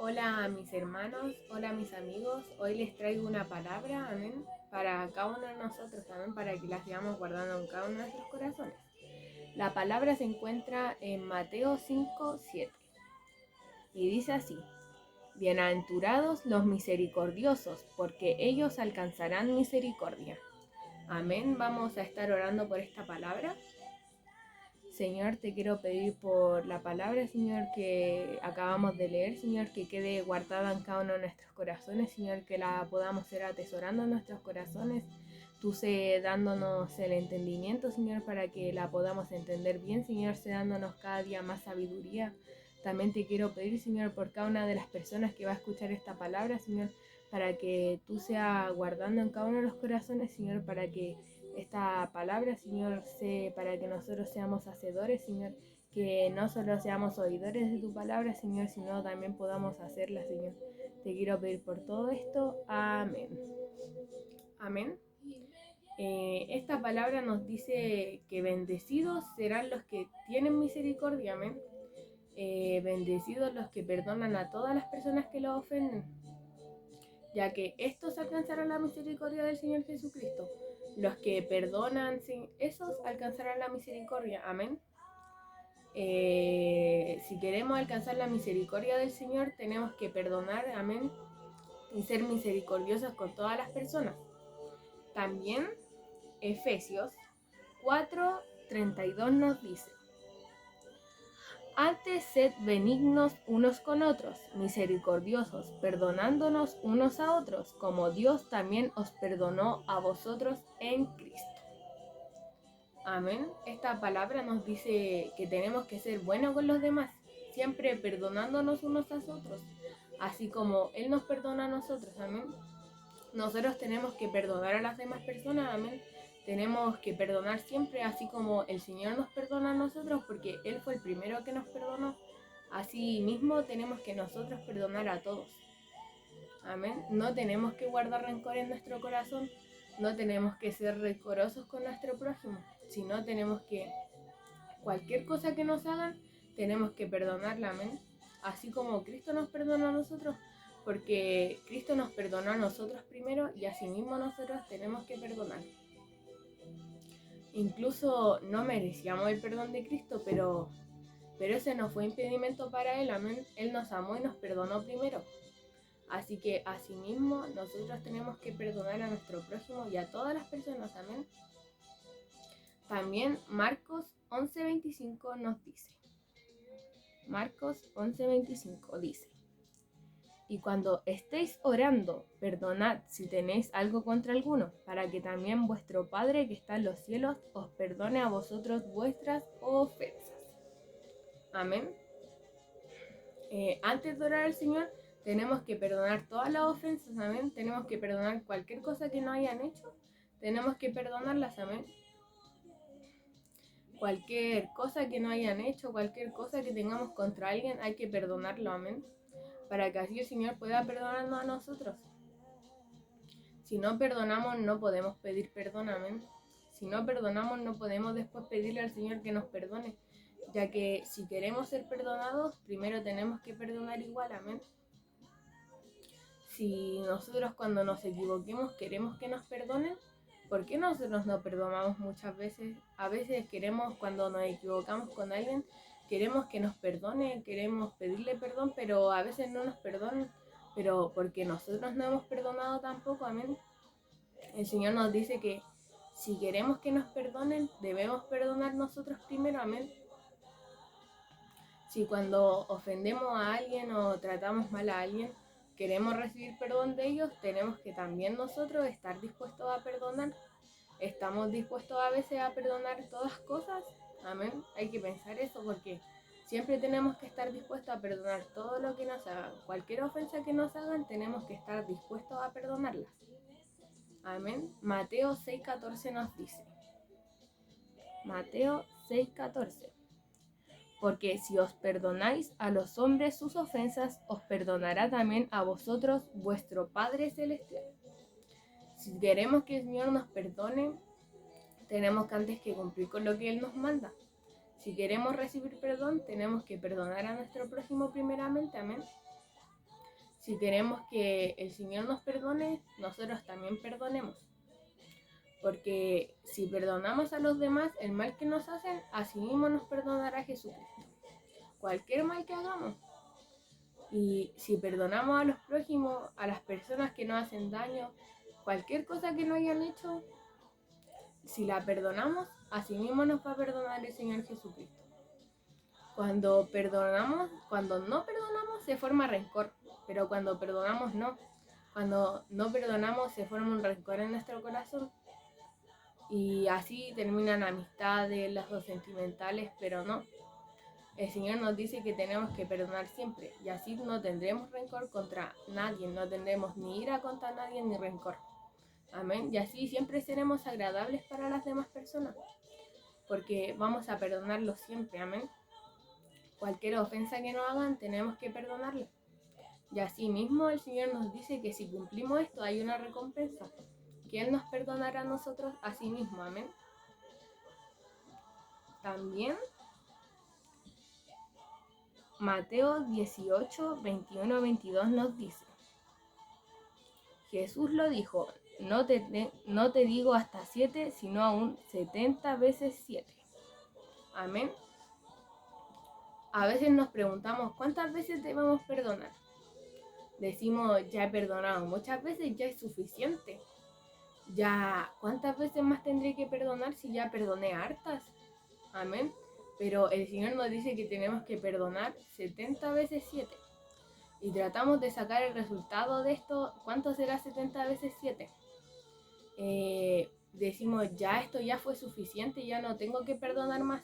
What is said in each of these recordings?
Hola a mis hermanos, hola a mis amigos. Hoy les traigo una palabra, amén, para cada uno de nosotros, amén, para que la sigamos guardando en cada uno de nuestros corazones. La palabra se encuentra en Mateo 5:7 y dice así: Bienaventurados los misericordiosos, porque ellos alcanzarán misericordia. Amén. Vamos a estar orando por esta palabra. Señor, te quiero pedir por la palabra, Señor, que acabamos de leer, Señor, que quede guardada en cada uno de nuestros corazones, Señor, que la podamos ir atesorando en nuestros corazones. Tú sé dándonos el entendimiento, Señor, para que la podamos entender bien, Señor, sé dándonos cada día más sabiduría. También te quiero pedir, Señor, por cada una de las personas que va a escuchar esta palabra, Señor, para que tú seas guardando en cada uno de los corazones, Señor, para que esta palabra, Señor, para que nosotros seamos hacedores, Señor, que no solo seamos oidores de tu palabra, Señor, sino también podamos hacerla, Señor. Te quiero pedir por todo esto. Amén. Amén. Esta palabra nos dice que bendecidos serán los que tienen misericordia, amén. Bendecidos los que perdonan a todas las personas que los ofenden, ya que estos alcanzarán la misericordia del Señor Jesucristo. Los que perdonan, esos alcanzarán la misericordia. Amén. Si queremos alcanzar la misericordia del Señor, tenemos que perdonar, amén, y ser misericordiosos con todas las personas. También Efesios 4:32 nos dice: Antes sed benignos unos con otros, misericordiosos, perdonándonos unos a otros, como Dios también os perdonó a vosotros en Cristo. Amén. Esta palabra nos dice que tenemos que ser buenos con los demás, siempre perdonándonos unos a otros, así como Él nos perdona a nosotros. Amén. Nosotros tenemos que perdonar a las demás personas. Amén. Tenemos que perdonar siempre, así como el Señor nos perdona a nosotros, porque Él fue el primero que nos perdonó. Así mismo tenemos que nosotros perdonar a todos. Amén. No tenemos que guardar rencor en nuestro corazón, no tenemos que ser rencorosos con nuestro prójimo, sino tenemos que, cualquier cosa que nos hagan, tenemos que perdonarla, amén. Así como Cristo nos perdonó a nosotros, porque Cristo nos perdonó a nosotros primero y así mismo nosotros tenemos que perdonar. Incluso no merecíamos el perdón de Cristo, pero ese no fue impedimento para Él, amén. Él nos amó y nos perdonó primero. Así que asimismo nosotros tenemos que perdonar a nuestro prójimo y a todas las personas, amén. También Marcos 11:25 nos dice, Marcos 11:25 dice: Y cuando estéis orando, perdonad si tenéis algo contra alguno, para que también vuestro Padre que está en los cielos os perdone a vosotros vuestras ofensas. Amén. Antes de orar al Señor, tenemos que perdonar todas las ofensas, amén. Tenemos que perdonar cualquier cosa que no hayan hecho, tenemos que perdonarlas, amén. Cualquier cosa que no hayan hecho, cualquier cosa que tengamos contra alguien, hay que perdonarlo, amén. Para que así el Señor pueda perdonarnos a nosotros. Si no perdonamos, no podemos pedir perdón, amén. Si no perdonamos, no podemos después pedirle al Señor que nos perdone, ya que si queremos ser perdonados, primero tenemos que perdonar igual, amén. Si nosotros cuando nos equivoquemos queremos que nos perdonen, ¿por qué nosotros no perdonamos muchas veces? A veces queremos, cuando nos equivocamos con alguien, queremos que nos perdone, queremos pedirle perdón, pero a veces no nos perdonan, pero porque nosotros no hemos perdonado tampoco, amén. El Señor nos dice que si queremos que nos perdonen, debemos perdonar nosotros primero, amén. Si cuando ofendemos a alguien o tratamos mal a alguien, queremos recibir perdón de ellos, tenemos que también nosotros estar dispuestos a perdonar. ¿Estamos dispuestos a veces a perdonar todas cosas? Amén. Hay que pensar eso, porque siempre tenemos que estar dispuestos a perdonar todo lo que nos hagan. Cualquier ofensa que nos hagan, tenemos que estar dispuestos a perdonarlas. Amén. Mateo 6:14 nos dice. Mateo 6:14. Porque si os perdonáis a los hombres sus ofensas, os perdonará también a vosotros vuestro Padre Celestial. Si queremos que el Señor nos perdone, tenemos que antes que cumplir con lo que Él nos manda. Si queremos recibir perdón, tenemos que perdonar a nuestro prójimo primeramente, amén. si queremos que el Señor nos perdone, nosotros también perdonemos. Porque si perdonamos a los demás el mal que nos hacen, así mismo nos perdonará Jesucristo. Cualquier mal que hagamos. Y si perdonamos a los prójimos, a las personas que nos hacen daño, cualquier cosa que no hayan hecho, si la perdonamos, así mismo nos va a perdonar el Señor Jesucristo. Cuando no perdonamos se forma rencor, pero cuando perdonamos no. Cuando no perdonamos se forma un rencor en nuestro corazón. Y así terminan amistades, lazos sentimentales, pero no. El Señor nos dice que tenemos que perdonar siempre y así no tendremos rencor contra nadie, no tendremos ni ira contra nadie ni rencor. Amén. Y así siempre seremos agradables para las demás personas, porque vamos a perdonarlos siempre. Amén. Cualquier ofensa que nos hagan tenemos que perdonarla. Y así mismo el Señor nos dice que si cumplimos esto hay una recompensa, que Él nos perdonará a nosotros a sí mismo. Amén. También Mateo 18, 21, 22 nos dice: Jesús lo dijo, no te digo hasta 7, sino aún 70 veces 7. Amén. A veces nos preguntamos, ¿cuántas veces debemos perdonar? Decimos, ya he perdonado muchas veces, ya es suficiente. Ya, ¿cuántas veces más tendré que perdonar si ya perdoné hartas? Amén. Pero el Señor nos dice que tenemos que perdonar 70 veces 7. Y tratamos de sacar el resultado de esto. ¿Cuánto será 70 veces 7? Decimos, ya esto ya fue suficiente, ya no tengo que perdonar más.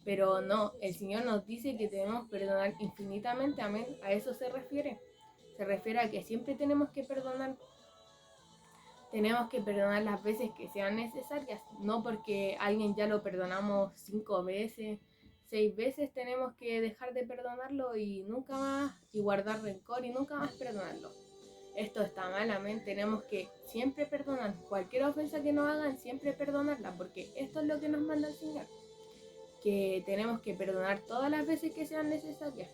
Pero no, el Señor nos dice que debemos perdonar infinitamente. Amén. A eso se refiere. Se refiere a que siempre tenemos que perdonar. Tenemos que perdonar las veces que sean necesarias. No porque alguien ya lo perdonamos 5 veces, 6 veces, tenemos que dejar de perdonarlo y nunca más, y guardar rencor y nunca más perdonarlo. Esto está mal, amén. Tenemos que siempre perdonar. Cualquier ofensa que nos hagan, siempre perdonarla, porque esto es lo que nos manda el Señor. Que tenemos que perdonar todas las veces que sean necesarias.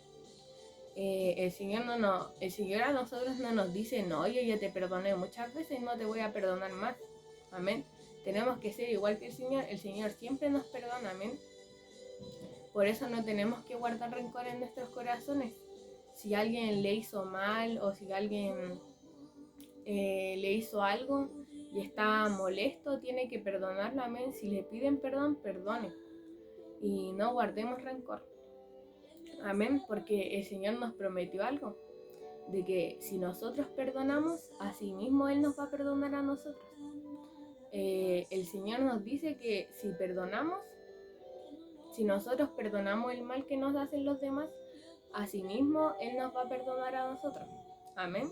El Señor a nosotros no nos dice, no, yo ya te perdoné muchas veces y no te voy a perdonar más. Amén. Tenemos que ser igual que el Señor siempre nos perdona, amén. Por eso no tenemos que guardar rencor en nuestros corazones. Si alguien le hizo mal o si alguien le hizo algo y está molesto, tiene que perdonarlo, amén. Si le piden perdón, perdone. Y no guardemos rencor. Amén, porque el Señor nos prometió algo, de que si nosotros perdonamos, así mismo Él nos va a perdonar a nosotros. El Señor nos dice que si nosotros perdonamos el mal que nos hacen los demás, así mismo Él nos va a perdonar a nosotros. Amén.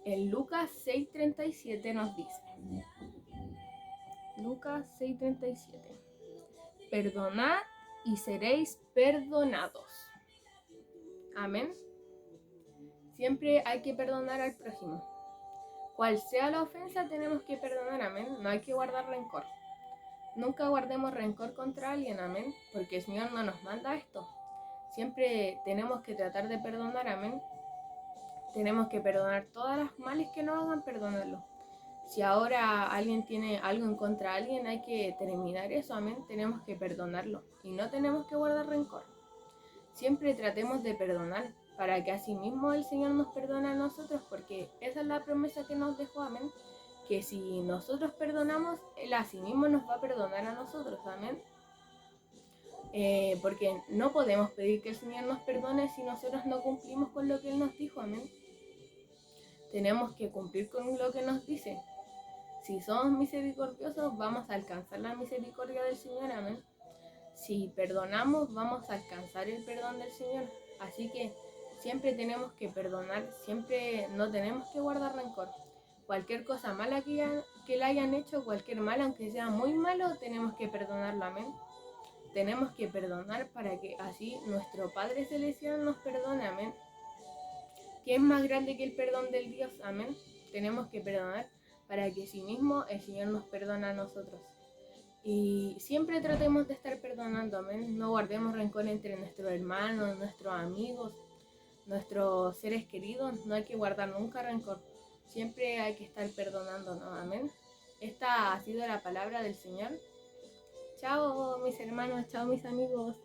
En Lucas 6:37 nos dice, Lucas 6:37, perdonad y seréis perdonados. Amén. Siempre hay que perdonar al prójimo. Cual sea la ofensa, tenemos que perdonar, amén. No hay que guardar rencor. Nunca guardemos rencor contra alguien, amén, porque el Señor no nos manda esto. Siempre tenemos que tratar de perdonar, amén. Tenemos que perdonar todas las males que nos hagan, perdonarlo. Si ahora alguien tiene algo en contra de alguien, hay que terminar eso, amén. Tenemos que perdonarlo y no tenemos que guardar rencor. Siempre tratemos de perdonar para que así mismo el Señor nos perdone a nosotros, porque esa es la promesa que nos dejó, amén. Que si nosotros perdonamos, Él así mismo nos va a perdonar a nosotros, amén. Porque no podemos pedir que el Señor nos perdone si nosotros no cumplimos con lo que Él nos dijo, amén. Tenemos que cumplir con lo que nos dice. Si somos misericordiosos, vamos a alcanzar la misericordia del Señor, amén. Si perdonamos, vamos a alcanzar el perdón del Señor. Así que siempre tenemos que perdonar, siempre no tenemos que guardar rencor. Cualquier cosa mala que le hayan hecho, cualquier mal, aunque sea muy malo, tenemos que perdonarlo, amén. Tenemos que perdonar para que así nuestro Padre Celestial nos perdone, amén. ¿Qué es más grande que el perdón del Dios? Amén. Tenemos que perdonar para que sí mismo el Señor nos perdone a nosotros. Y siempre tratemos de estar perdonando, amén. No guardemos rencor entre nuestros hermanos, nuestros amigos. nuestros seres queridos, no hay que guardar nunca rencor. Siempre hay que estar perdonándonos. Amén. Esta ha sido la palabra del Señor. Chao mis hermanos, chao mis amigos.